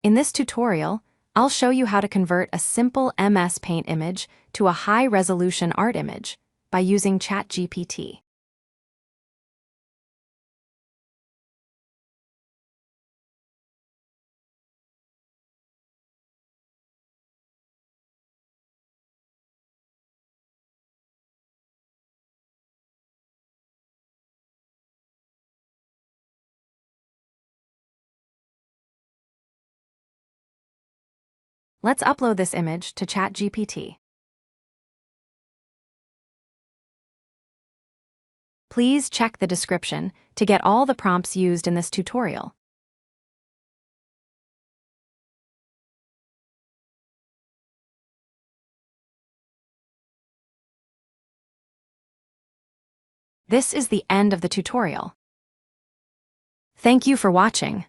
In this tutorial, I'll show you how to convert a simple MS Paint image to a high-resolution art image by using ChatGPT. Let's upload this image to ChatGPT. Please check the description to get all the prompts used in this tutorial. This is the end of the tutorial. Thank you for watching.